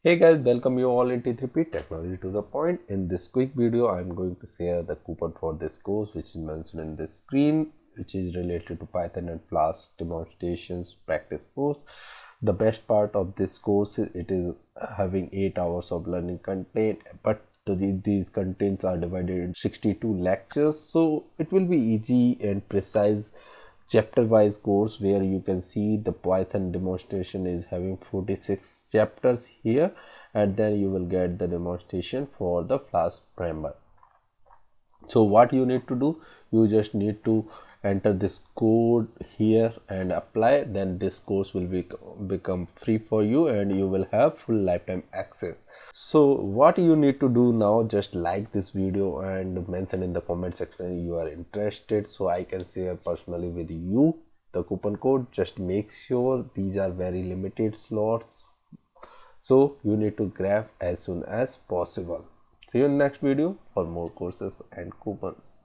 Hey guys, welcome you all in T3P Technology to the Point. In this quick video, I'm going to share the coupon for this course which is mentioned in this screen, which is related to Python and Flask demonstrations practice course. The best part of this course is it is having 8 hours of learning content, but these contents are divided in 62 lectures, so it will be easy and precise chapter wise course where you can see the Python demonstration is having 46 chapters here, and then you will get the demonstration for the Flask framework. So what you need to do, you just need to enter this code here and apply, then this course will become free for you and you will have full lifetime access. So what you need to do now, just like this video and mention in the comment section you are interested, so I can share personally with you the coupon code. Just make sure these are very limited slots, so you need to grab as soon as possible. See you in next video for more courses and coupons.